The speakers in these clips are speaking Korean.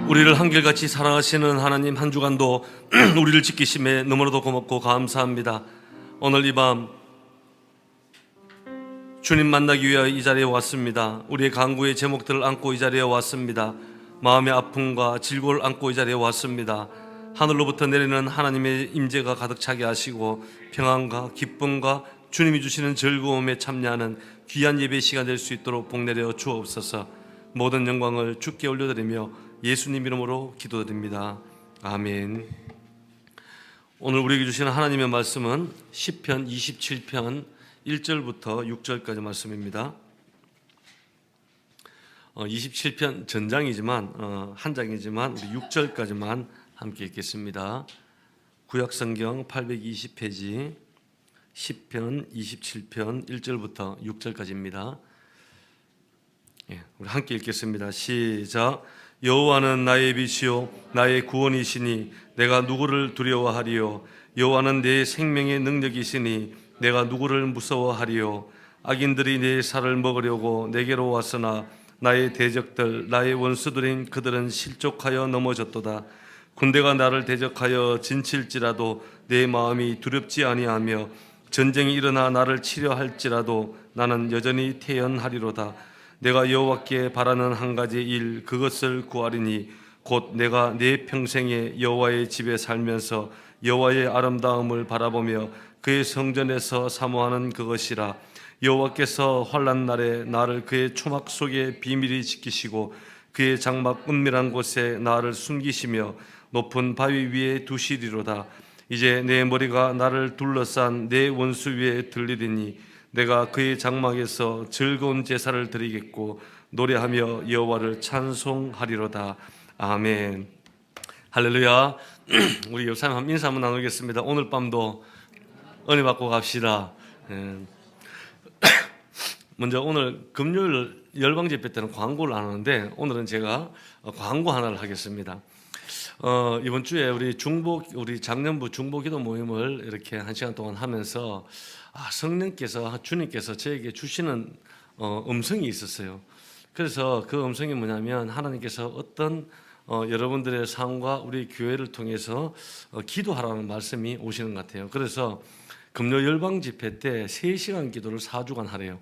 우리를 한결같이 사랑하시는 하나님, 한 주간도 우리를 지키심에 너무나도 고맙고 감사합니다. 오늘 이 밤 주님 만나기 위하여 이 자리에 왔습니다. 우리의 간구의 제목들을 안고 이 자리에 왔습니다. 마음의 아픔과 질고를 안고 이 자리에 왔습니다. 하늘로부터 내리는 하나님의 임재가 가득 차게 하시고 평안과 기쁨과 주님이 주시는 즐거움에 참여하는 귀한 예배 시간 될 수 있도록 복내려 주옵소서. 모든 영광을 주께 올려드리며 예수님 이름으로 기도드립니다. 아멘. 오늘 우리에게 주시는 하나님의 말씀은 시편 27편 1절부터 6절까지 말씀입니다. 27편 전장이지만 한 장이지만 우리 6절까지만 함께 읽겠습니다. 구약성경 820페이지 시편 27편 1절부터 6절까지입니다. 우리 함께 읽겠습니다. 시작. 여호와는 나의 빛이요 나의 구원이시니 내가 누구를 두려워하리요. 여호와는 내 생명의 능력이시니 내가 누구를 무서워하리요. 악인들이 내 살을 먹으려고 내게로 왔으나 나의 대적들 나의 원수들인 그들은 실족하여 넘어졌도다. 군대가 나를 대적하여 진칠지라도 내 마음이 두렵지 아니하며 전쟁이 일어나 나를 치려 할지라도 나는 여전히 태연하리로다. 내가 여호와께 바라는 한 가지 일 그것을 구하리니 곧 내가 내 평생에 여호와의 집에 살면서 여호와의 아름다움을 바라보며 그의 성전에서 사모하는 그것이라. 여호와께서 환난 날에 나를 그의 초막 속에 비밀히 지키시고 그의 장막 은밀한 곳에 나를 숨기시며 높은 바위 위에 두시리로다. 이제 내 머리가 나를 둘러싼 내 원수 위에 들리리니 내가 그의 장막에서 즐거운 제사를 드리겠고 노래하며 여호와를 찬송하리로다. 아멘. 할렐루야. 우리 옆 사람 인사 한번 나누겠습니다. 오늘 밤도 은혜 받고 갑시다. 먼저 오늘 금요일 열방집회 때는 광고를 안 하는데 오늘은 제가 광고 하나를 하겠습니다. 이번 주에 우리 작년부 중보기도 모임을 이렇게 한 시간 동안 하면서 성령께서 주님께서 저에게 주시는 음성이 있었어요. 그래서 그 음성이 뭐냐면 하나님께서 어떤 여러분들의 삶과 우리 교회를 통해서 기도하라는 말씀이 오시는 것 같아요. 그래서 금요 열방 집회 때 3시간 기도를 4주간 하래요.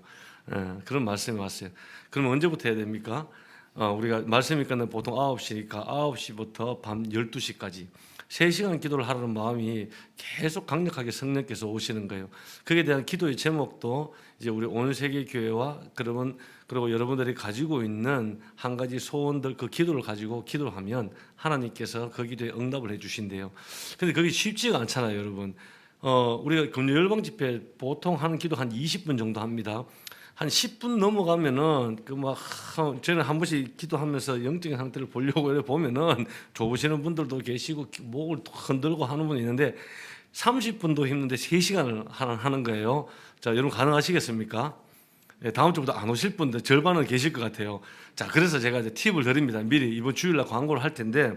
그런 말씀이 왔어요. 그럼 언제부터 해야 됩니까? 우리가 말씀이 끝나면 보통 9시니까 9시부터 밤 12시까지 3시간 기도를 하라는 마음이 계속 강력하게 성령께서 오시는 거예요. 그에 대한 기도의 제목도 이제 우리 온 세계 교회와 그리고 여러분들이 가지고 있는 한 가지 소원들 그 기도를 가지고 기도를 하면 하나님께서 그 기도에 응답을 해 주신대요. 근데 그게 쉽지가 않잖아요, 여러분. 우리가 금요 열방 집회 보통 하는 기도 한 20분 정도 합니다. 한 10분 넘어가면은 저는 한 번씩 기도하면서 영적인 상태를 보려고 보면은 좁으시는 분들도 계시고 목을 흔들고 하는 분이 있는데 30분도 힘든데 3시간을 하는 거예요. 자, 여러분 가능하시겠습니까? 다음 주부터 안 오실 분들 절반은 계실 것 같아요. 자, 그래서 제가 이제 팁을 드립니다. 미리 이번 주일날 광고를 할 텐데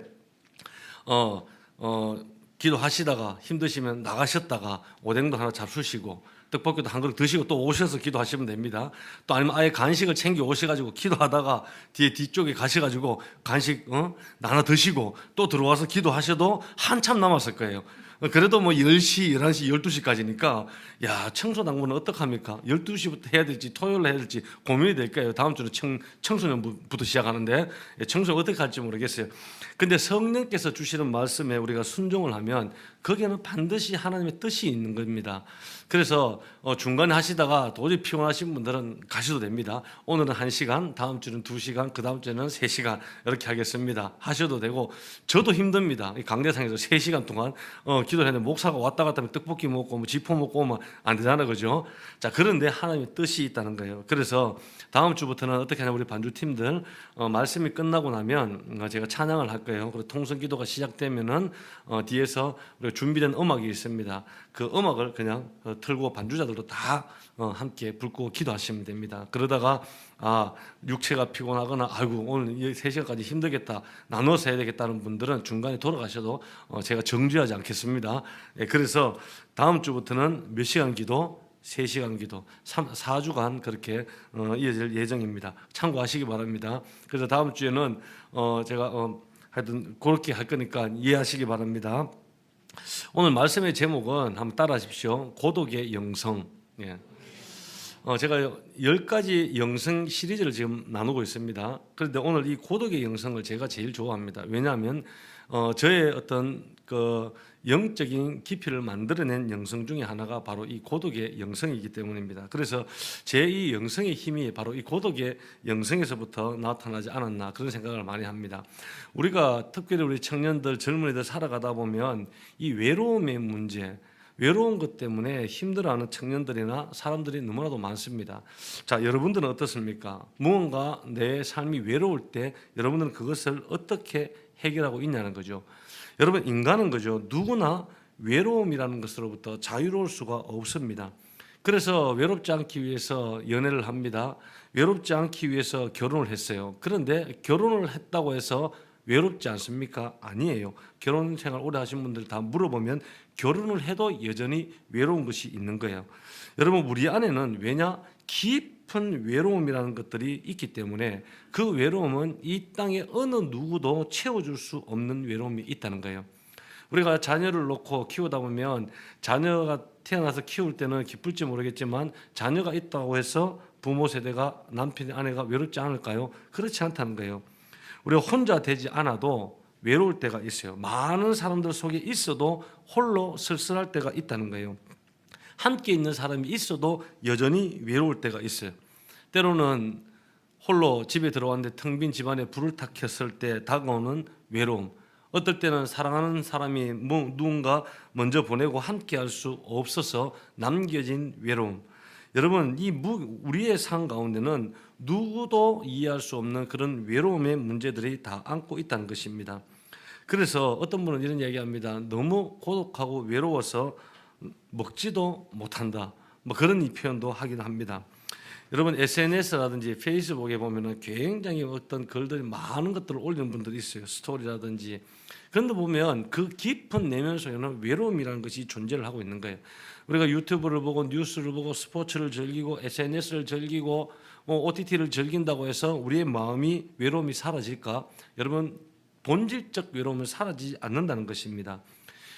기도하시다가 힘드시면 나가셨다가 오뎅도 하나 잡수시고 떡볶이도 한 그릇 드시고 또 오셔서 기도하시면 됩니다. 또 아니면 아예 간식을 챙겨 오셔가지고 기도하다가 뒤쪽에 가셔가지고 간식 나눠 드시고 또 들어와서 기도하셔도 한참 남았을 거예요. 그래도 10시, 11시, 12시까지니까 야, 청소 당분은 어떡합니까? 12시부터 해야 될지 토요일에 해야 될지 고민이 될 거예요. 다음 주는 청소년부터 시작하는데 청소 어떻게 할지 모르겠어요. 근데 성령께서 주시는 말씀에 우리가 순종을 하면 거기에는 반드시 하나님의 뜻이 있는 겁니다. 그래서 중간에 하시다가 도저히 피곤하신 분들은 가셔도 됩니다. 오늘은 1시간, 다음 주는 2시간, 그 다음 주는 3시간 이렇게 하겠습니다. 하셔도 되고 저도 힘듭니다. 강대상에서 3시간 동안 기도를 했는데 목사가 왔다 갔다 하면 떡볶이 먹고 지포 먹고 오면 안 되잖아요, 그죠? 자, 그런데 하나님의 뜻이 있다는 거예요. 그래서 다음 주부터는 어떻게 하냐, 우리 반주팀들 말씀이 끝나고 나면 제가 찬양을 할 거예요. 그리고 통성기도가 시작되면은 뒤에서 우리가 준비된 음악이 있습니다. 그 음악을 그냥 틀고 반주자들도 다 함께 불 끄고 기도하시면 됩니다. 그러다가 육체가 피곤하거나 아이고 오늘 3시간까지 힘들겠다, 나눠서 해야 되겠다는 분들은 중간에 돌아가셔도 제가 정죄하지 않겠습니다. 그래서 다음 주부터는 몇 시간 기도? 3시간 기도 4주간 그렇게 이어질 예정입니다. 참고하시기 바랍니다. 그래서 다음 주에는 제가 하여튼 그렇게 할 거니까 이해하시기 바랍니다. 오늘 말씀의 제목은 한번 따라하십시오. 고독의 영성. 예. 제가 10가지 영성 시리즈를 지금 나누고 있습니다. 그런데 오늘 이 고독의 영성을 제가 제일 좋아합니다. 왜냐하면 저의 어떤 그 영적인 깊이를 만들어낸 영성 중에 하나가 바로 이 고독의 영성이기 때문입니다. 그래서 제 이 영성의 힘이 바로 이 고독의 영성에서부터 나타나지 않았나 그런 생각을 많이 합니다. 우리가 특별히 우리 청년들 젊은이들 살아가다 보면 이 외로움의 문제, 외로운 것 때문에 힘들어하는 청년들이나 사람들이 너무나도 많습니다. 자, 여러분들은 어떻습니까? 무언가 내 삶이 외로울 때 여러분들은 그것을 어떻게 해결하고 있냐는 거죠. 여러분, 인간은 그죠, 누구나 외로움이라는 것으로부터 자유로울 수가 없습니다. 그래서 외롭지 않기 위해서 연애를 합니다. 외롭지 않기 위해서 결혼을 했어요. 그런데 결혼을 했다고 해서 외롭지 않습니까? 아니에요. 결혼 생활 오래 하신 분들 다 물어보면 결혼을 해도 여전히 외로운 것이 있는 거예요. 여러분, 우리 안에는 왜냐? 깊은 외로움이라는 것들이 있기 때문에 그 외로움은 이 땅에 어느 누구도 채워줄 수 없는 외로움이 있다는 거예요. 우리가 자녀를 놓고 키우다 보면 자녀가 태어나서 키울 때는 기쁠지 모르겠지만 자녀가 있다고 해서 부모 세대가 남편, 아내가 외롭지 않을까요? 그렇지 않다는 거예요. 우리가 혼자 되지 않아도 외로울 때가 있어요. 많은 사람들 속에 있어도 홀로 쓸쓸할 때가 있다는 거예요. 함께 있는 사람이 있어도 여전히 외로울 때가 있어요. 때로는 홀로 집에 들어왔는데 텅 빈 집안에 불을 탁 켰을 때 다가오는 외로움. 어떨 때는 사랑하는 사람이 누군가 먼저 보내고 함께 할 수 없어서 남겨진 외로움. 여러분, 우리의 삶 가운데는 누구도 이해할 수 없는 그런 외로움의 문제들이 다 안고 있다는 것입니다. 그래서 어떤 분은 이런 이야기합니다. 너무 고독하고 외로워서 먹지도 못한다. 뭐 그런 이 표현도 하긴 합니다. 여러분, SNS라든지 페이스북에 보면은 굉장히 어떤 글들이 많은 것들을 올리는 분들이 있어요. 스토리라든지. 그런데 보면 그 깊은 내면 속에는 외로움이라는 것이 존재를 하고 있는 거예요. 우리가 유튜브를 보고 뉴스를 보고 스포츠를 즐기고 SNS를 즐기고 OTT를 즐긴다고 해서 우리의 마음이 외로움이 사라질까? 여러분, 본질적 외로움은 사라지지 않는다는 것입니다.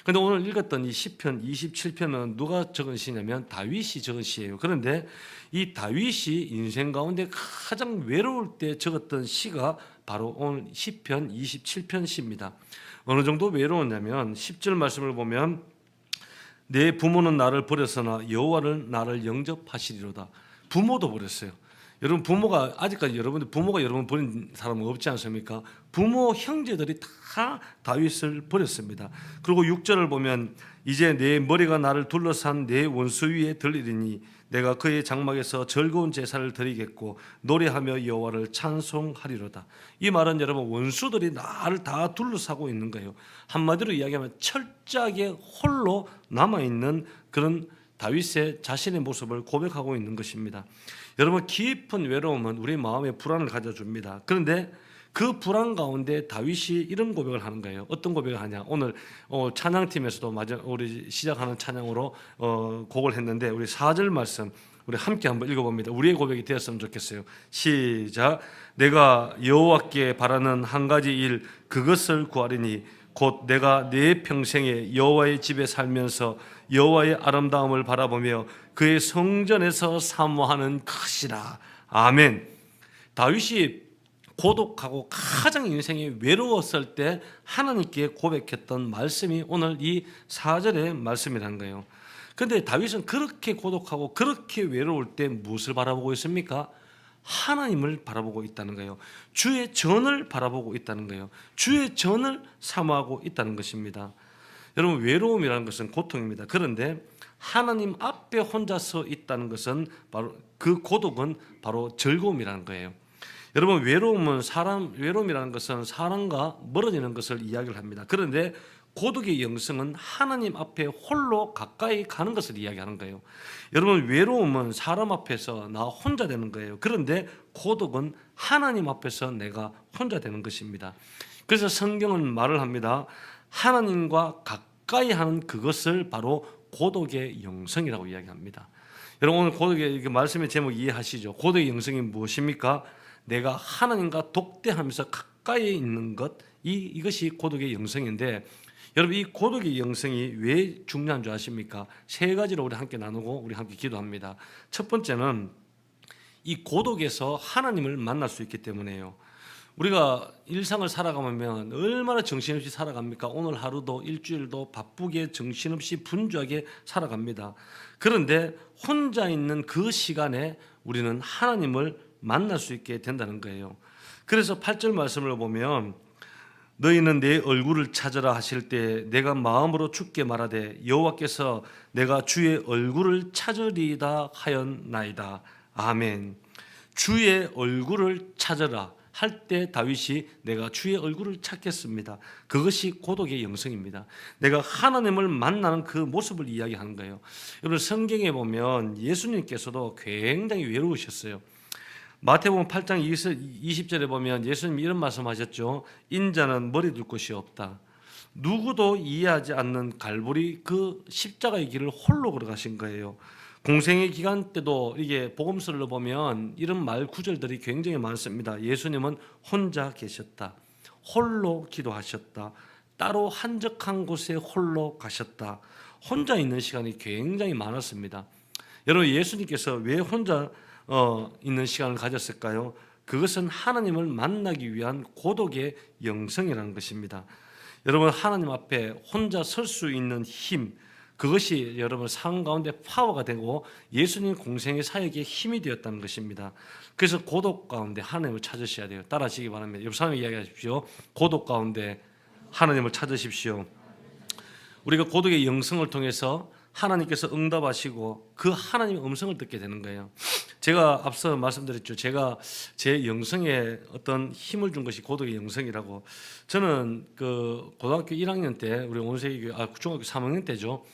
그런데 오늘 읽었던 이 시편 27편은 누가 적은 시냐면 다윗이 적은 시예요. 그런데 이 다윗이 인생 가운데 가장 외로울 때 적었던 시가 바로 오늘 시편 27편 시입니다. 어느 정도 외로웠냐면 10절 말씀을 보면 내 부모는 나를 버렸으나 여호와를 나를 영접하시리로다. 부모도 버렸어요. 여러분, 부모가 아직까지 부모가 여러분 버린 사람은 없지 않습니까? 부모 형제들이 다 다윗을 버렸습니다. 그리고 6절을 보면 이제 내 머리가 나를 둘러싼 내 원수 위에 들리리니 내가 그의 장막에서 즐거운 제사를 드리겠고 노래하며 여호와를 찬송하리로다. 이 말은 여러분, 원수들이 나를 다 둘러싸고 있는 거예요. 한마디로 이야기하면 철저하게 홀로 남아있는 그런 다윗의 자신의 모습을 고백하고 있는 것입니다. 여러분, 깊은 외로움은 우리 마음에 불안을 가져줍니다. 그런데 그 불안 가운데 다윗이 이런 고백을 하는 거예요. 어떤 고백을 하냐? 오늘 찬양팀에서도 우리 시작하는 찬양으로 곡을 했는데 우리 4절 말씀 우리 함께 한번 읽어봅니다. 우리의 고백이 되었으면 좋겠어요. 시작. 내가 여호와께 바라는 한 가지 일 그것을 구하리니 곧 내가 내 평생에 여호와의 집에 살면서 여호와의 아름다움을 바라보며 그의 성전에서 사모하는 것이라. 아멘. 다윗이 고독하고 가장 인생이 외로웠을 때 하나님께 고백했던 말씀이 오늘 이 4절의 말씀이라는 거예요. 그런데 다윗은 그렇게 고독하고 그렇게 외로울 때 무엇을 바라보고 있습니까? 하나님을 바라보고 있다는 거예요. 주의 전을 바라보고 있다는 거예요. 주의 전을 사모하고 있다는 것입니다. 여러분, 외로움이라는 것은 고통입니다. 그런데 하나님 앞에 혼자 서 있다는 것은 바로 그 고독은 바로 즐거움이라는 거예요. 여러분, 외로움이라는 것은 사람과 멀어지는 것을 이야기를 합니다. 그런데 고독의 영성은 하나님 앞에 홀로 가까이 가는 것을 이야기하는 거예요. 여러분, 외로움은 사람 앞에서 나 혼자 되는 거예요. 그런데 고독은 하나님 앞에서 내가 혼자 되는 것입니다. 그래서 성경은 말을 합니다. 하나님과 가까이 하는 그것을 바로 고독의 영성이라고 이야기합니다. 여러분, 오늘 고독의 말씀의 제목 이해하시죠? 고독의 영성이 무엇입니까? 내가 하나님과 독대하면서 가까이 있는 것, 이것이 고독의 영성인데, 여러분 이 고독의 영성이 왜 중요한 줄 아십니까? 세 가지로 우리 함께 나누고 우리 함께 기도합니다. 첫 번째는 이 고독에서 하나님을 만날 수 있기 때문에요. 우리가 일상을 살아가면 얼마나 정신없이 살아갑니까? 오늘 하루도 일주일도 바쁘게 정신없이 분주하게 살아갑니다. 그런데 혼자 있는 그 시간에 우리는 하나님을 만날 수 있게 된다는 거예요. 그래서 8절 말씀을 보면 너희는 내 얼굴을 찾으라 하실 때 내가 마음으로 주께 말하되 여호와께서 내가 주의 얼굴을 찾으리다 하였나이다. 아멘. 주의 얼굴을 찾으라 할 때 다윗이 내가 주의 얼굴을 찾겠습니다. 그것이 고독의 영성입니다. 내가 하나님을 만나는 그 모습을 이야기하는 거예요. 여러분 성경에 보면 예수님께서도 굉장히 외로우셨어요. 마태복음 8장 20절에 보면 예수님이 이런 말씀하셨죠. 인자는 머리 둘 곳이 없다. 누구도 이해하지 않는 갈보리 그 십자가의 길을 홀로 걸어가신 거예요. 공생의 기간 때도 이게 복음서를 보면 이런 말 구절들이 굉장히 많습니다. 예수님은 혼자 계셨다. 홀로 기도하셨다. 따로 한적한 곳에 홀로 가셨다. 혼자 있는 시간이 굉장히 많았습니다. 여러분 예수님께서 왜 혼자 있는 시간을 가졌을까요? 그것은 하나님을 만나기 위한 고독의 영성이라는 것입니다. 여러분 하나님 앞에 혼자 설 수 있는 힘, 그것이 여러분 삶 가운데 파워가 되고 예수님 공생의 사역에 힘이 되었다는 것입니다. 그래서 고독 가운데 하나님을 찾으셔야 돼요. 따라하시기 바랍니다. 옆 사람에게 이야기하십시오. 고독 가운데 하나님을 찾으십시오. 우리가 고독의 영성을 통해서 하나님께서 응답하시고 그 하나님의 음성을 듣게 되는 거예요. 제가 앞서 말씀드렸죠. 제가 제 영성에 어떤 힘을 준 것이 고독의 영성이라고. 저는 그 고등학교 1학년 때 우리 온세기 교회, 중학교 3학년 때죠.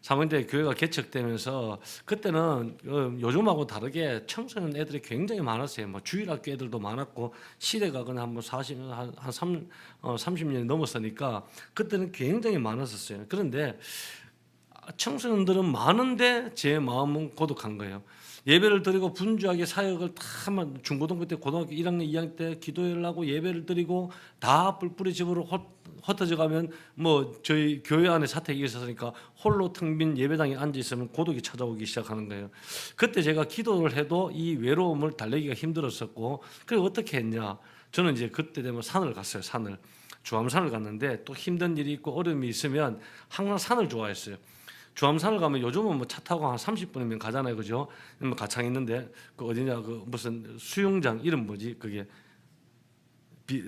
3학년 때 교회가 개척되면서 그때는 요즘하고 다르게 청소년 애들이 굉장히 많았어요. 뭐 주일학교 애들도 많았고 시대가 그냥 한 30년이 넘었으니까 그때는 굉장히 많았었어요. 그런데 청소년들은 많은데 제 마음은 고독한 거예요. 예배를 드리고 분주하게 사역을 다 중고등부 때 고등학교 1학년 2학년 때 기도회를 하고 예배를 드리고 다 뿔뿔이 집으로 흩어져 가면 뭐 저희 교회 안에 사택이 있었으니까 홀로 텅 빈 예배당에 앉아 있으면 고독이 찾아오기 시작하는 거예요. 그때 제가 기도를 해도 이 외로움을 달래기가 힘들었었고, 그래서 어떻게 했냐? 저는 이제 그때 되면 산을 갔어요. 주암산을 갔는데 또 힘든 일이 있고 어려움이 있으면 항상 산을 좋아했어요. 주암산을 가면 요즘은 뭐 차 타고 한 30분이면 가잖아요, 그죠? 뭐 가창 있는데 그 어디냐 그 무슨 수영장 이름 뭐지 그게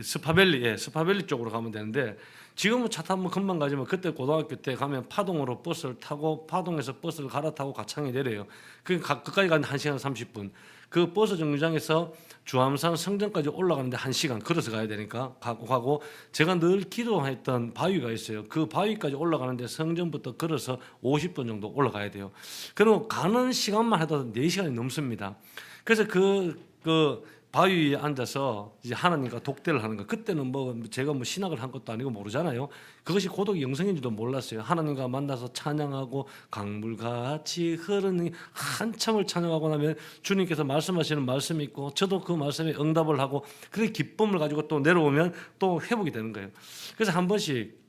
스파밸리, 스파밸리 쪽으로 가면 되는데 지금은 차 타면 금방 가지만 그때 고등학교 때 가면 파동으로 버스를 타고 파동에서 버스를 갈아타고 가창에 내려요. 그까지 가는 1시간 30분. 그 버스 정류장에서 주암산 성전까지 올라가는데 1시간 걸어서 가야 되니까 가고 제가 늘 기도했던 바위가 있어요. 그 바위까지 올라가는데 성전부터 걸어서 50분 정도 올라가야 돼요. 그리고 가는 시간만 해도 4시간이 넘습니다. 그래서 그 바위 위에 앉아서 이제 하나님과 독대를 하는 거. 그때는 뭐 제가 뭐 신학을 한 것도 아니고 모르잖아요. 그것이 고독의 영성인지도 몰랐어요. 하나님과 만나서 찬양하고 강물같이 흐르는 한참을 찬양하고 나면 주님께서 말씀하시는 말씀이 있고 저도 그 말씀에 응답을 하고 그 기쁨을 가지고 또 내려오면 또 회복이 되는 거예요. 그래서 한 번씩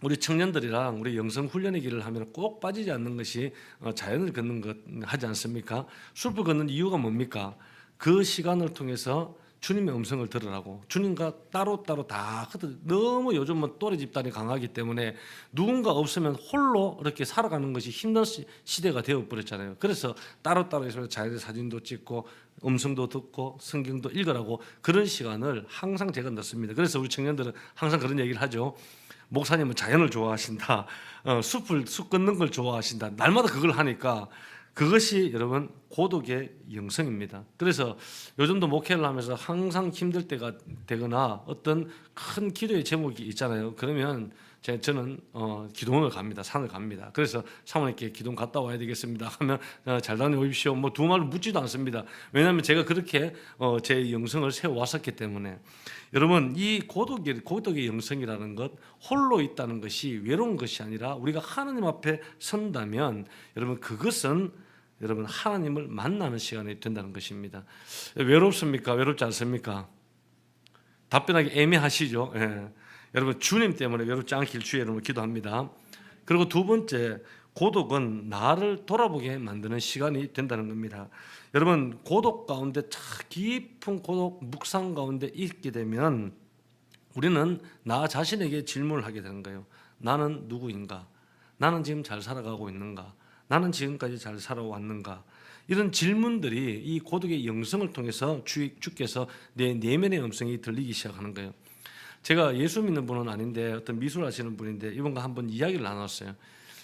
우리 청년들이랑 우리 영성 훈련의 길을 하면 꼭 빠지지 않는 것이 자연을 걷는 것 하지 않습니까? 숲을 걷는 이유가 뭡니까? 그 시간을 통해서 주님의 음성을 들으라고. 주님과 따로따로 다 너무 요즘은 또래 집단이 강하기 때문에 누군가 없으면 홀로 이렇게 살아가는 것이 힘든 시대가 되어버렸잖아요. 그래서 따로따로 해서 자연의 사진도 찍고 음성도 듣고 성경도 읽으라고 그런 시간을 항상 제가 넣습니다. 그래서 우리 청년들은 항상 그런 얘기를 하죠. 목사님은 자연을 좋아하신다. 숲 걷는 걸 좋아하신다. 날마다 그걸 하니까 그것이 여러분 고독의 영성입니다. 그래서 요즘도 목회를 하면서 항상 힘들 때가 되거나 어떤 큰 기도의 제목이 있잖아요. 그러면 저는 기도원을 갑니다. 산을 갑니다. 그래서 사모님께 기도원 갔다 와야 되겠습니다 하면 잘 다녀오십시오. 뭐 두 말을 묻지도 않습니다. 왜냐하면 제가 그렇게 제 영성을 세워왔었기 때문에. 여러분 이 고독의 영성이라는 것 홀로 있다는 것이 외로운 것이 아니라 우리가 하나님 앞에 선다면 여러분 그것은 여러분 하나님을 만나는 시간이 된다는 것입니다. 외롭습니까? 외롭지 않습니까? 답변하기 애매하시죠. 예. 여러분 주님 때문에 외롭지 않길 주의 이름으로 기도합니다. 그리고 두 번째, 고독은 나를 돌아보게 만드는 시간이 된다는 겁니다. 여러분 고독 가운데 참 깊은 고독 묵상 가운데 있게 되면 우리는 나 자신에게 질문을 하게 되는 거예요. 나는 누구인가? 나는 지금 잘 살아가고 있는가? 나는 지금까지 잘 살아왔는가? 이런 질문들이 이 고독의 영성을 통해서 주께서 내 내면의 음성이 들리기 시작하는 거예요. 제가 예수 믿는 분은 아닌데 어떤 미술 하시는 분인데 이분과 한번 이야기를 나눴어요.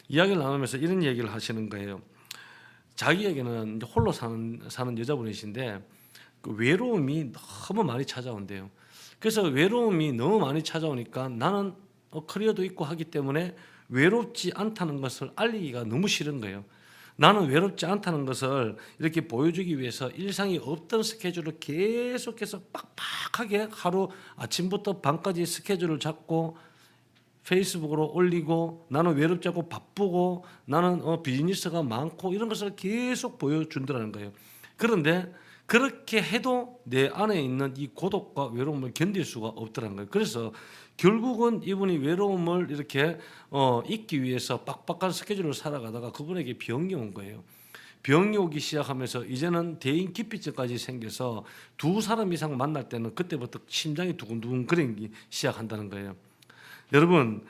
이야기를 나누면서 이런 얘기를 하시는 거예요. 자기에게는 홀로 사는 여자분이신데 그 외로움이 너무 많이 찾아온대요. 그래서 외로움이 너무 많이 찾아오니까 나는 커리어도 있고 하기 때문에 외롭지 않다는 것을 알리기가 너무 싫은 거예요. 나는 외롭지 않다는 것을 이렇게 보여주기 위해서 일상이 없던 스케줄을 계속해서 빡빡하게 하루 아침부터 밤까지 스케줄을 잡고 페이스북으로 올리고 나는 외롭지 않고 바쁘고 나는 비즈니스가 많고 이런 것을 계속 보여준다는 거예요. 그런데 그렇게 해도 내 안에 있는 이 고독과 외로움을 견딜 수가 없더라는 거예요. 그래서 결국은 이분이 외로움을 이렇게 잊기 위해서 빡빡한 스케줄을 살아가다가 그분에게 병이 온 거예요. 병이 오기 시작하면서 이제는 대인 기피증까지 생겨서 두 사람 이상 만날 때는 그때부터 심장이 두근두근 거리기 시작한다는 거예요. 여러분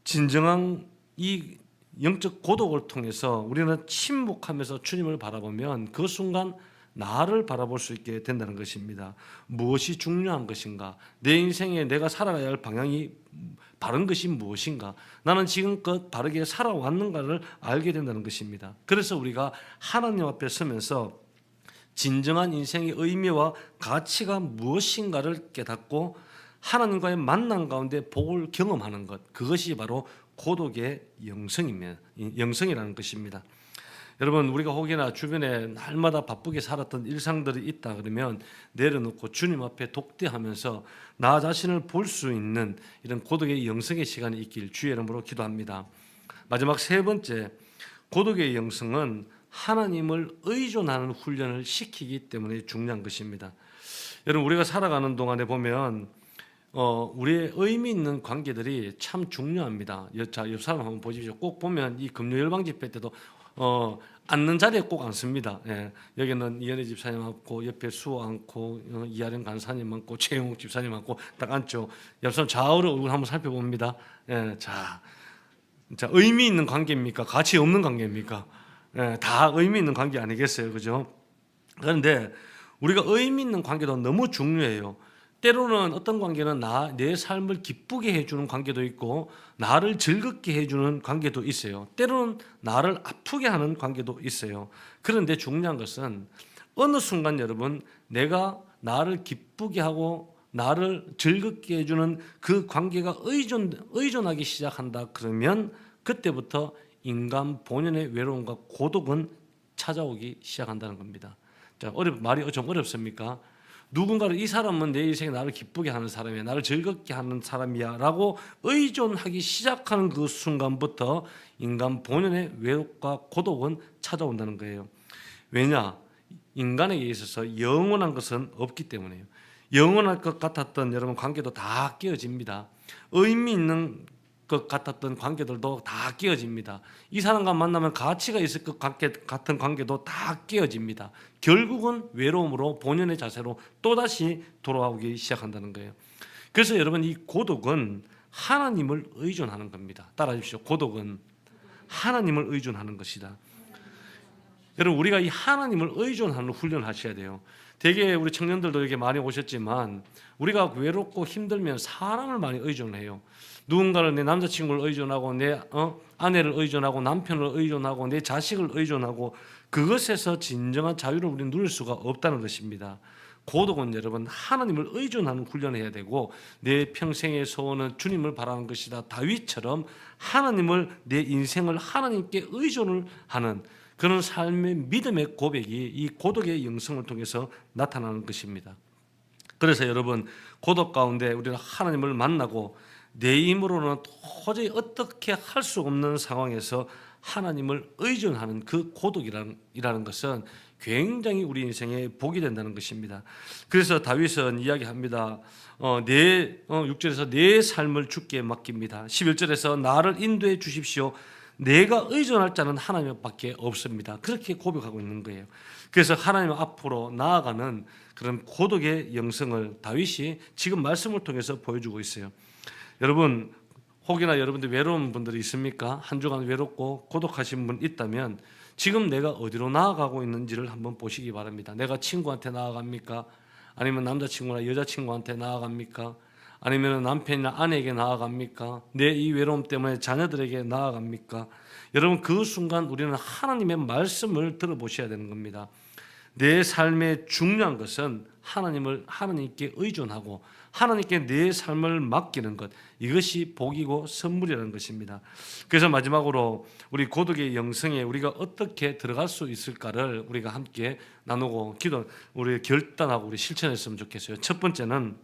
진정한 이 영적 고독을 통해서 우리는 침묵하면서 주님을 바라보면 그 순간 나를 바라볼 수 있게 된다는 것입니다. 무엇이 중요한 것인가? 내 인생에 내가 살아가야 할 방향이 바른 것이 무엇인가? 나는 지금껏 바르게 살아왔는가를 알게 된다는 것입니다. 그래서 우리가 하나님 앞에 서면서 진정한 인생의 의미와 가치가 무엇인가를 깨닫고 하나님과의 만남 가운데 복을 경험하는 것, 그것이 바로 고독의 영성이라는 것입니다. 여러분 우리가 혹여나 주변에 날마다 바쁘게 살았던 일상들이 있다 그러면 내려놓고 주님 앞에 독대하면서 나 자신을 볼 수 있는 이런 고독의 영성의 시간이 있길 주의 이름으로 기도합니다. 마지막 세 번째, 고독의 영성은 하나님을 의존하는 훈련을 시키기 때문에 중요한 것입니다. 여러분 우리가 살아가는 동안에 보면 우리의 의미 있는 관계들이 참 중요합니다. 자, 옆 사람 한번 보십시오. 꼭 보면 이 금요일방 집회 때도 앉는 자리에 꼭 앉습니다. 예, 여기는 이현희 집사님 앉고 옆에 수호 앉고 이하령 간사님 앉고 최영욱 집사님 앉고 딱 앉죠. 옆 사람 좌우로 얼굴 한번 살펴봅니다. 예, 자 의미 있는 관계입니까? 가치 없는 관계입니까? 예, 다 의미 있는 관계 아니겠어요, 그죠? 그런데 우리가 의미 있는 관계도 너무 중요해요. 때로는 어떤 관계는 내 삶을 기쁘게 해주는 관계도 있고 나를 즐겁게 해주는 관계도 있어요. 때로는 나를 아프게 하는 관계도 있어요. 그런데 중요한 것은 어느 순간 여러분 내가 나를 기쁘게 하고 나를 즐겁게 해주는 그 관계가 의존하기 시작한다 그러면 그때부터 인간 본연의 외로움과 고독은 찾아오기 시작한다는 겁니다. 자, 말이 좀 어렵습니까? 누군가를 이 사람은 내 인생에 나를 기쁘게 하는 사람이야, 나를 즐겁게 하는 사람이야 라고 의존하기 시작하는 그 순간부터 인간 본연의 외롭과 고독은 찾아온다는 거예요. 왜냐? 인간에게 있어서 영원한 것은 없기 때문에요. 영원할 것 같았던 여러분 관계도 다 깨어집니다. 의미 있는 것 같았던 관계들도 다 깨어집니다. 이 사람과 만나면 가치가 있을 것 같은 관계도 다 깨어집니다. 결국은 외로움으로 본연의 자세로 또다시 돌아오기 시작한다는 거예요. 그래서 여러분 이 고독은 하나님을 의존하는 겁니다. 따라해 주십시오. 고독은 하나님을 의존하는 것이다. 여러분 우리가 이 하나님을 의존하는 훈련을 하셔야 돼요. 되게 우리 청년들도 이렇게 많이 오셨지만 우리가 외롭고 힘들면 사람을 많이 의존해요. 누군가를 내 남자친구를 의존하고 내 아내를 의존하고 남편을 의존하고 내 자식을 의존하고 그것에서 진정한 자유를 우리는 누릴 수가 없다는 것입니다. 고독은 여러분 하나님을 의존하는 훈련을 해야 되고 내 평생의 소원은 주님을 바라는 것이다. 다윗처럼 하나님을 내 인생을 하나님께 의존을 하는 그런 삶의 믿음의 고백이 이 고독의 영성을 통해서 나타나는 것입니다. 그래서 여러분 고독 가운데 우리는 하나님을 만나고 내 힘으로는 도저히 어떻게 할 수 없는 상황에서 하나님을 의존하는 그 고독이라는 것은 굉장히 우리 인생에 복이 된다는 것입니다. 그래서 다윗은 이야기합니다. 6절에서 내 삶을 주께 맡깁니다. 11절에서 나를 인도해 주십시오. 내가 의존할 자는 하나님밖에 없습니다. 그렇게 고백하고 있는 거예요. 그래서 하나님 앞으로 나아가는 그런 고독의 영성을 다윗이 지금 말씀을 통해서 보여주고 있어요. 여러분, 혹여나 여러분들 외로운 분들이 있습니까? 한 주간 외롭고 고독하신 분 있다면 지금 내가 어디로 나아가고 있는지를 한번 보시기 바랍니다. 내가 친구한테 나아갑니까? 아니면 남자친구나 여자친구한테 나아갑니까? 아니면 남편이나 아내에게 나아갑니까? 내 이 외로움 때문에 자녀들에게 나아갑니까? 여러분, 그 순간 우리는 하나님의 말씀을 들어보셔야 되는 겁니다. 내 삶의 중요한 것은 하나님께 의존하고 하나님께 내 삶을 맡기는 것, 이것이 복이고 선물이라는 것입니다. 그래서 마지막으로 우리 고독의 영성에 우리가 어떻게 들어갈 수 있을까를 우리가 함께 나누고 우리 결단하고 우리 실천했으면 좋겠어요. 첫 번째는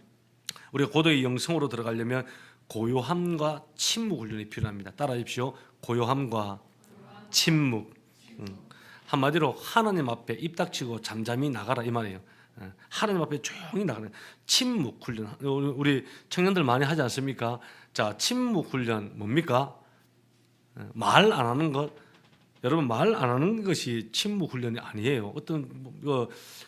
우리가 고독의 영성으로 들어가려면 고요함과 침묵 훈련이 필요합니다. 따라하십시오. 고요함과 침묵. 한마디로 하나님 앞에 입 닥치고 잠잠히 나가라 이 말이에요. 하나님 앞에 조용히 나가는 침묵 훈련. 우리 청년들 많이 하지 않습니까? 자, 침묵 훈련 뭡니까? 말 안 하는 것. 여러분, 말 안 하는 것이 침묵 훈련이 아니에요. 어떤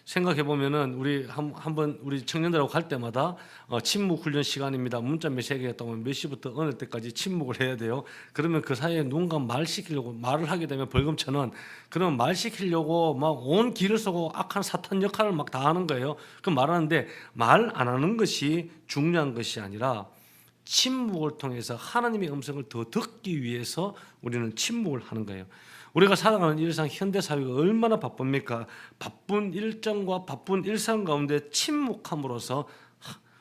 생각해 보면은 우리 한번 우리 청년들하고 갈 때마다 침묵 훈련 시간입니다. 문자 메시지 했다고 몇 시부터 어느 때까지 침묵을 해야 돼요. 그러면 그 사이에 누군가 말 시키려고 말을 하게 되면 벌금 1,000원. 그러면 말 시키려고 막 온 길을 쓰고 악한 사탄 역할을 막 다 하는 거예요. 그 말하는데 말 안 하는 것이 중요한 것이 아니라 침묵을 통해서 하나님의 음성을 더 듣기 위해서 우리는 침묵을 하는 거예요. 우리가 살아가는 일상 현대 사회가 얼마나 바쁩니까? 바쁜 일정과 바쁜 일상 가운데 침묵함으로써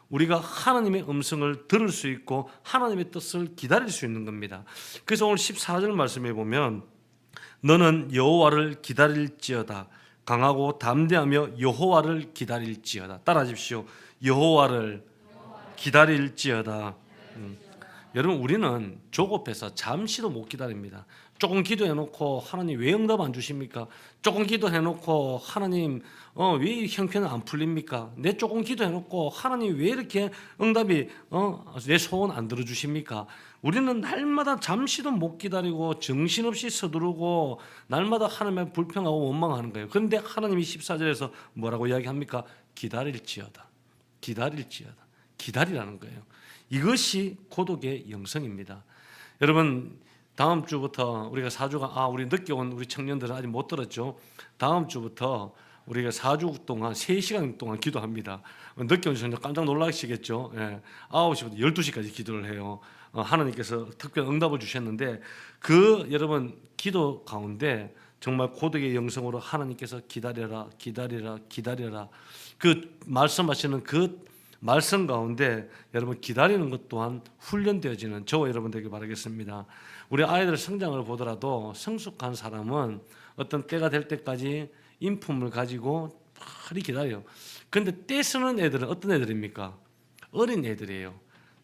우리가 하나님의 음성을 들을 수 있고 하나님의 뜻을 기다릴 수 있는 겁니다. 그래서 오늘 14절 말씀해 보면 너는 여호와를 기다릴지어다. 강하고 담대하며 여호와를 기다릴지어다. 따라하십시오. 여호와를 기다릴지어다. 여러분, 우리는 조급해서 잠시도 못 기다립니다. 조금 기도해놓고 하나님 왜 응답 안 주십니까? 조금 기도해놓고 하나님 왜 형편은 안 풀립니까? 내 조금 기도해놓고 하나님 왜 이렇게 응답이 내 소원 안 들어주십니까? 우리는 날마다 잠시도 못 기다리고 정신없이 서두르고 날마다 하나님의 불평하고 원망하는 거예요. 그런데 하나님이 14절에서 뭐라고 이야기합니까? 기다릴지어다. 기다릴지어다. 기다리라는 거예요. 이것이 고독의 영성입니다. 여러분, 다음 주부터 우리가 4주간 우리 늦게 온 우리 청년들은 아직 못 들었죠. 다음 주부터 우리가 4주 동안 3시간 동안 기도합니다. 늦게 온 청년 깜짝 놀라시겠죠. 9시부터 12시까지 기도를 해요. 하나님께서 특별한 응답을 주셨는데 그 여러분 기도 가운데 정말 고독의 영성으로 하나님께서 기다려라, 기다려라, 기다려라. 그 말씀하시는 그 말씀 가운데 여러분 기다리는 것 또한 훈련되어지는 저와 여러분들에게 바라겠습니다. 우리 아이들 성장을 보더라도 성숙한 사람은 어떤 때가 될 때까지 인품을 가지고 빨리 기다려요. 그런데 때 쓰는 애들은 어떤 애들입니까? 어린 애들이에요.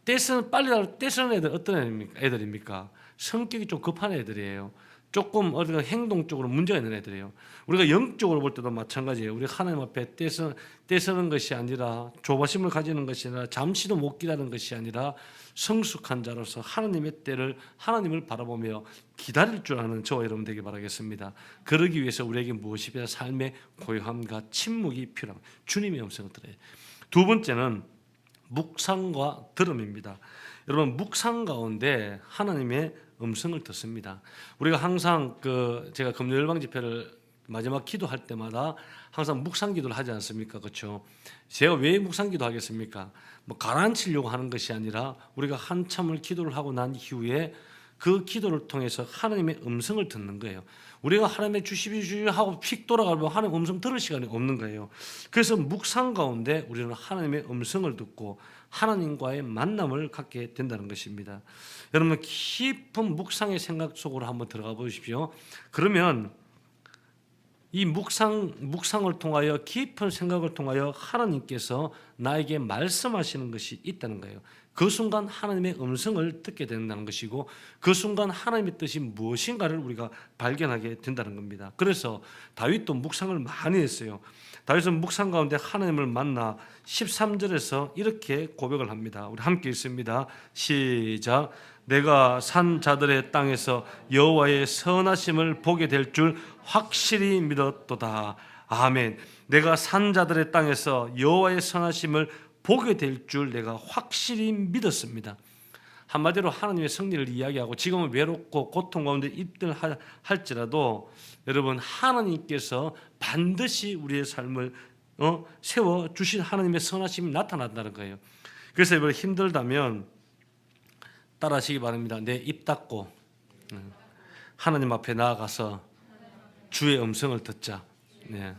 때 쓰는 애들 어떤 애들입니까? 성격이 좀 급한 애들이에요. 조금 어디가 행동 쪽으로 문제가 있는 애들이에요. 우리가 영적으로 볼 때도 마찬가지예요. 우리 하나님 앞에 떼쓰는 것이 아니라 조바심을 가지는 것이 아니라 잠시도 못 기다리는 것이 아니라 성숙한 자로서 하나님의 때를 하나님을 바라보며 기다릴 줄 아는 저와 여러분 되길 바라겠습니다. 그러기 위해서 우리에게 무엇이 필요한 삶의 고요함과 침묵이 필요합니다. 주님의 음성을 들어야 돼요. 두 번째는 묵상과 들음입니다. 여러분, 묵상 가운데 하나님의 음성을 듣습니다. 우리가 항상 제가 금요 열방 집회를 마지막 기도할 때마다 항상 묵상 기도를 하지 않습니까? 그렇죠? 제가 왜 묵상 기도하겠습니까? 뭐 가라앉히려고 하는 것이 아니라 우리가 한참을 기도를 하고 난 이후에 그 기도를 통해서 하나님의 음성을 듣는 거예요. 우리가 하나님의 주십시오 하고 픽 돌아가면 하나님의 음성 들을 시간이 없는 거예요. 그래서 묵상 가운데 우리는 하나님의 음성을 듣고 하나님과의 만남을 갖게 된다는 것입니다. 여러분, 깊은 묵상의 생각 속으로 한번 들어가 보십시오. 그러면 이 묵상을 통하여 깊은 생각을 통하여 하나님께서 나에게 말씀하시는 것이 있다는 거예요. 그 순간 하나님의 음성을 듣게 된다는 것이고 그 순간 하나님의 뜻이 무엇인가를 우리가 발견하게 된다는 겁니다. 그래서 다윗도 묵상을 많이 했어요. 다윗은 묵상 가운데 하나님을 만나 13절에서 이렇게 고백을 합니다. 우리 함께 읽습니다. 시작. 내가 산 자들의 땅에서 여호와의 선하심을 보게 될 줄 확실히 믿었도다. 아멘. 내가 산 자들의 땅에서 여호와의 선하심을 보게 될 줄 내가 확실히 믿었습니다. 한마디로 하나님의 승리를 이야기하고 지금은 외롭고 고통 가운데 있들 할지라도 여러분 하나님께서 반드시 우리의 삶을 세워주신 하나님의 선하심이 나타난다는 거예요. 그래서 여러분 힘들다면 따라하시기 바랍니다. 내 입 닫고 하나님 앞에 나아가서 주의 음성을 듣자. 네.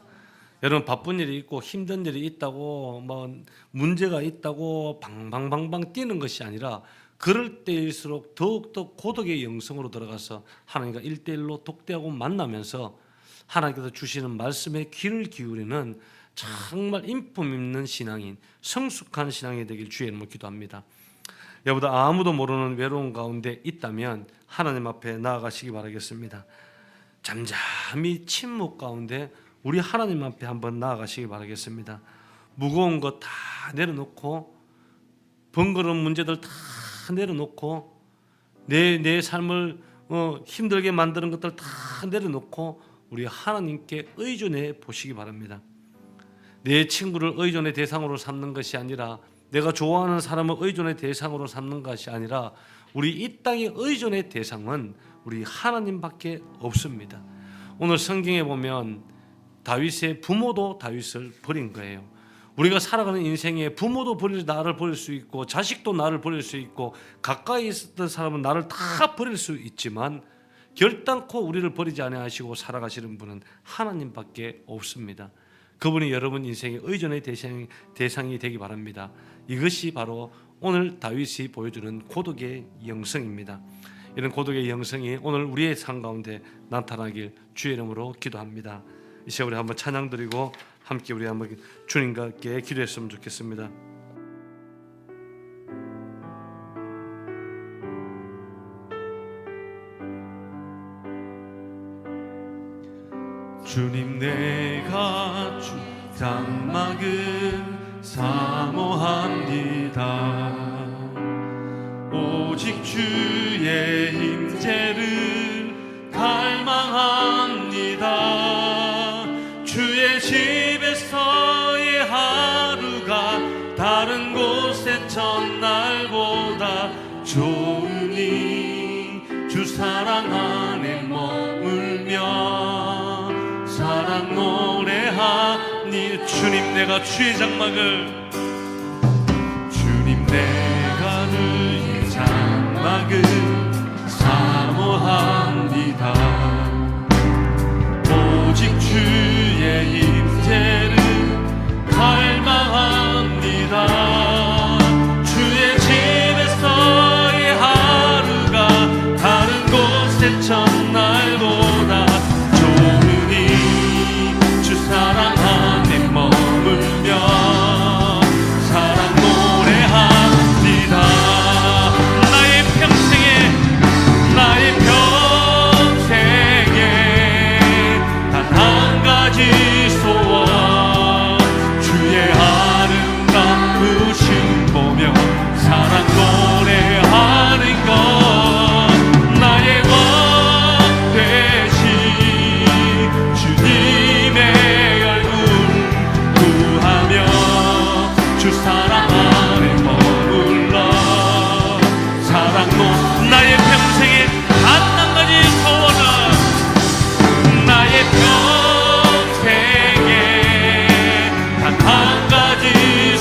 여러분 바쁜 일이 있고 힘든 일이 있다고 뭐 문제가 있다고 방방방방 뛰는 것이 아니라 그럴 때일수록 더욱더 고독의 영성으로 들어가서 하나님과 1대1로 독대하고 만나면서 하나님께서 주시는 말씀에 귀를 기울이는 정말 인품 있는 신앙인, 성숙한 신앙이 되길 주의 이름으로 기도합니다. 여보다 아무도 모르는 외로운 가운데 있다면 하나님 앞에 나아가시기 바라겠습니다. 잠잠히 침묵 가운데 우리 하나님 앞에 한번 나아가시기 바라겠습니다. 무거운 것 다 내려놓고 번거로운 문제들 다 내려놓고 내 삶을 힘들게 만드는 것들 다 내려놓고 우리 하나님께 의존해 보시기 바랍니다. 내 친구를 의존의 대상으로 삼는 것이 아니라 내가 좋아하는 사람을 의존의 대상으로 삼는 것이 아니라 우리 이 땅의 의존의 대상은 우리 하나님밖에 없습니다. 오늘 성경에 보면 다윗의 부모도 다윗을 버린 거예요. 우리가 살아가는 인생에 부모도 나를 버릴 수 있고 자식도 나를 버릴 수 있고 가까이 있었던 사람은 나를 다 버릴 수 있지만 결단코 우리를 버리지 아니하시고 살아가시는 분은 하나님밖에 없습니다. 그분이 여러분 인생의 의존의 대상이 되기 바랍니다. 이것이 바로 오늘 다윗이 보여주는 고독의 영성입니다. 이런 고독의 영성이 오늘 우리의 삶 가운데 나타나길 주의 이름으로 기도합니다. 이 시간 우리 한번 찬양 드리고 함께 우리 한번 주님과 함께 기도했으면 좋겠습니다. 주님 내가 주 장막을 사모합니다. 오직 주의 임재를 갈망합니다. 주의 집에서의 하루가 다른 곳의 첫날보다 좋으니 주 사랑 안에 머물며 사랑 노래하니 주님 내가 주의 장막을 주님 내가 주의 장막을 사모합니다. 오직 주의 임재를 갈망합니다. 주의 집에서의 하루가 다른 곳의 첫날보다 좋으니 주 사랑 안에 머물며 사랑 노래합니다. 나의 평생에 단 한 가지 소원 주의 아름다우신 보며 사랑 노래하는 것 나의 왕 되신 주님의 얼굴 구하며 주 사랑 안에 머물러 사랑 나의 평생에 단 한 가지 소원은 나의 평생에 단 한 가지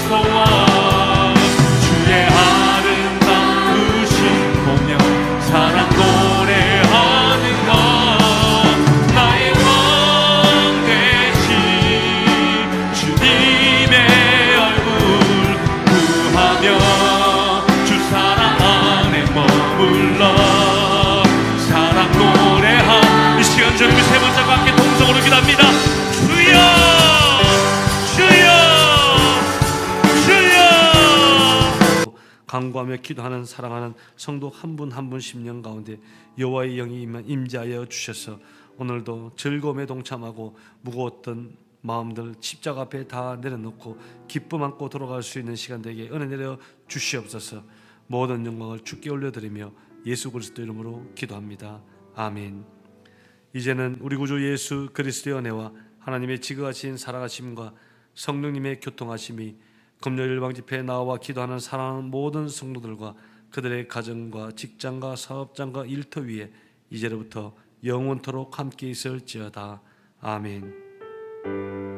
소원 주의 아름다우신 보며 사랑 노래하는 것 나의 왕 되신 주님의 얼굴 구하며 주 사랑 안에 머물러 간구하며 기도하는 사랑하는 성도 한 분 한 분 심령 가운데 여호와의 영이 임재하여 주셔서 오늘도 즐거움에 동참하고 무거웠던 마음들 십자가 앞에 다 내려놓고 기쁨 안고 돌아갈 수 있는 시간 되게 은혜 내려 주시옵소서. 모든 영광을 주께 올려드리며 예수 그리스도 이름으로 기도합니다. 아멘. 이제는 우리 구주 예수 그리스도의 은혜와 하나님의 지극하신 사랑하심과 성령님의 교통하심이 금요일 방집회에 나와 기도하는 사랑하는 모든 성도들과 그들의 가정과 직장과 사업장과 일터 위에 이제로부터 영원토록 함께 있을지어다. 아멘.